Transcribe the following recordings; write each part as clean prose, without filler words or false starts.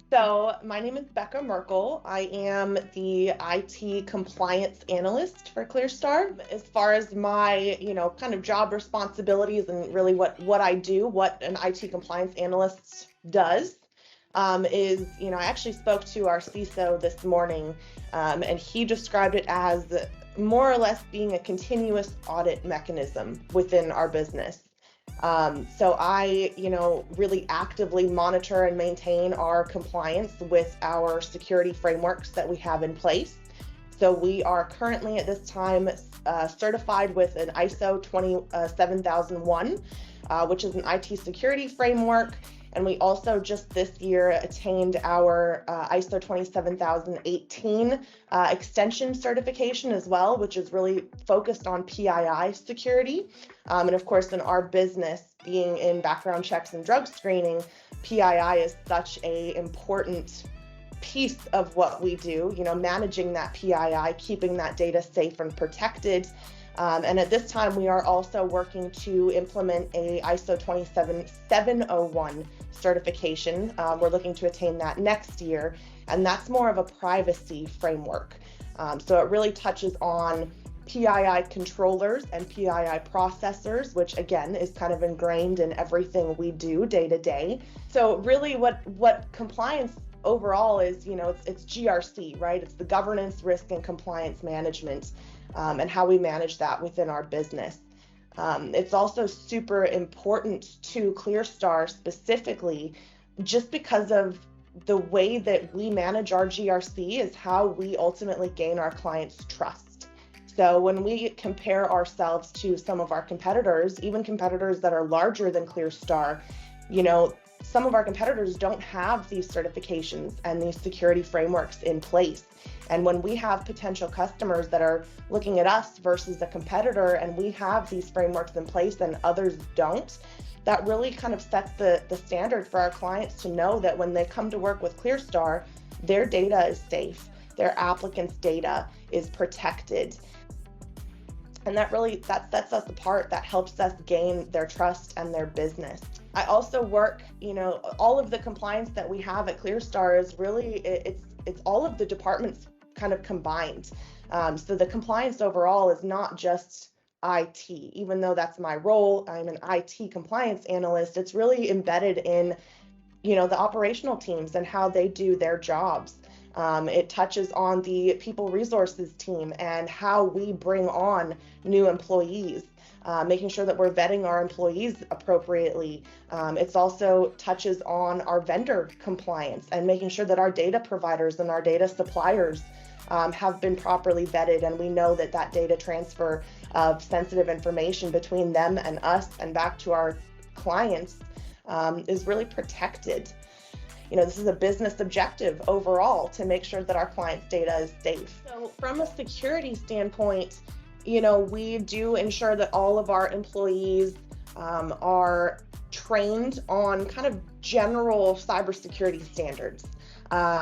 So my name is Becca Merkel. I am the IT Compliance Analyst for ClearStar. As far as my, kind of job responsibilities and really what I do, what an IT Compliance Analyst does, is, I actually spoke to our CISO this morning, and he described it as more or less being a continuous audit mechanism within our business. So I, really actively monitor and maintain our compliance with our security frameworks that we have in place. So we are currently at this time certified with an ISO 27001, which is an IT security framework. And we also just this year attained our ISO 27018 extension certification as well, which is really focused on PII security. And of course, in our business, being in background checks and drug screening, PII is such an important piece of what we do, managing that PII, keeping that data safe and protected. And at this time, we are also working to implement a ISO 27701 certification. We're looking to attain that next year, and that's more of a privacy framework. So it really touches on PII controllers and PII processors, which again is kind of ingrained in everything we do day to day. So really what compliance overall is, it's GRC, right? It's the governance, risk, and compliance management, and how we manage that within our business. It's also super important to ClearStar specifically, just because of the way that we manage our GRC is how we ultimately gain our clients' trust. So when we compare ourselves to some of our competitors, even competitors that are larger than ClearStar, some of our competitors don't have these certifications and these security frameworks in place. And when we have potential customers that are looking at us versus a competitor and we have these frameworks in place and others don't, that really kind of sets the standard for our clients to know that when they come to work with ClearStar, their data is safe, their applicants' data is protected. And that sets us apart. That helps us gain their trust and their business. I also work, all of the compliance that we have at ClearStar is really, it's all of the departments kind of combined. So the compliance overall is not just IT, even though that's my role. I'm an IT compliance analyst. It's really embedded in, the operational teams and how they do their jobs. It touches on the people resources team and how we bring on new employees, making sure that we're vetting our employees appropriately. It's also touches on our vendor compliance and making sure that our data providers and our data suppliers have been properly vetted, and we know that that data transfer of sensitive information between them and us and back to our clients is really protected. This is a business objective overall to make sure that our clients' data is safe. So from a security standpoint, we do ensure that all of our employees are trained on kind of general cybersecurity standards.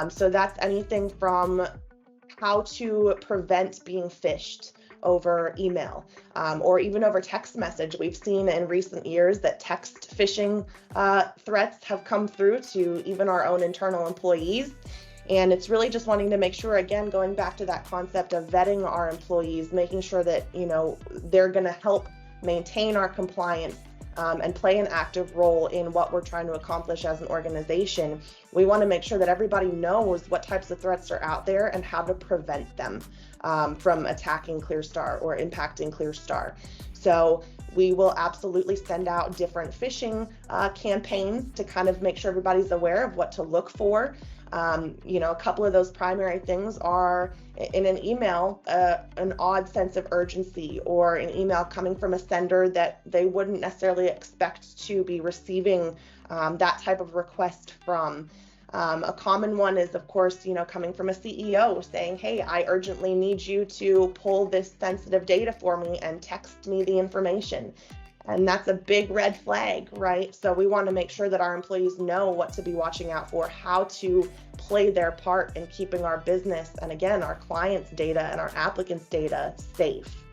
So that's anything from how to prevent being phished over email, or even over text message. We've seen in recent years that text phishing threats have come through to even our own internal employees. And it's really just wanting to make sure, again, going back to that concept of vetting our employees, making sure that, they're going to help maintain our compliance and play an active role in what we're trying to accomplish as an organization. We want to make sure that everybody knows what types of threats are out there and how to prevent them from attacking ClearStar or impacting ClearStar. So we will absolutely send out different phishing campaigns to kind of make sure everybody's aware of what to look for. A couple of those primary things are in an email, an odd sense of urgency, or an email coming from a sender that they wouldn't necessarily expect to be receiving that type of request from. A common one is, of course, coming from a CEO saying, hey, I urgently need you to pull this sensitive data for me and text me the information. And that's a big red flag, right? So we want to make sure that our employees know what to be watching out for, how to play their part in keeping our business and, again, our clients' data and our applicants' data safe.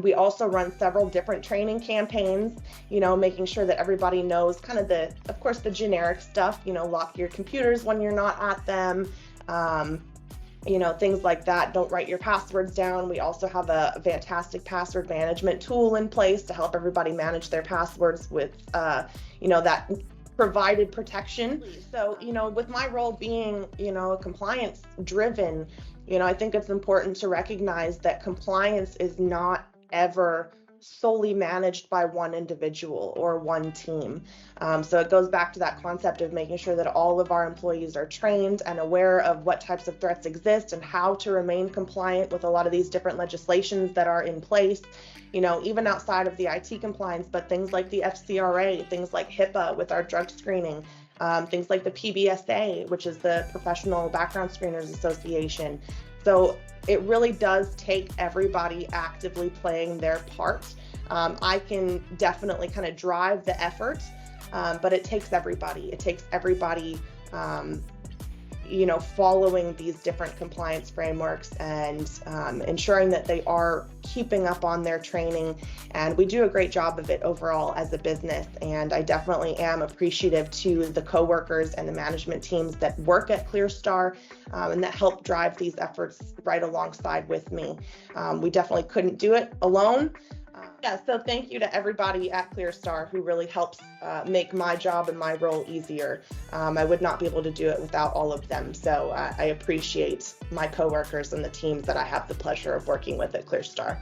We also run several different training campaigns, making sure that everybody knows kind of of course, the generic stuff, lock your computers when you're not at them, things like that. Don't write your passwords down. We also have a fantastic password management tool in place to help everybody manage their passwords with, that provided protection. So, with my role being, a compliance driven, I think it's important to recognize that compliance is not ever solely managed by one individual or one team. So it goes back to that concept of making sure that all of our employees are trained and aware of what types of threats exist and how to remain compliant with a lot of these different legislations that are in place, even outside of the IT compliance, but things like the FCRA, things like HIPAA with our drug screening, things like the PBSA, which is the Professional Background Screeners Association. So it really does take everybody actively playing their part. I can definitely kind of drive the effort, but it takes everybody. It takes everybody, following these different compliance frameworks and ensuring that they are keeping up on their training. And we do a great job of it overall as a business. And I definitely am appreciative to the coworkers and the management teams that work at ClearStar and that help drive these efforts right alongside with me. We definitely couldn't do it alone. So thank you to everybody at ClearStar who really helps make my job and my role easier. I would not be able to do it without all of them. So I appreciate my coworkers and the teams that I have the pleasure of working with at ClearStar.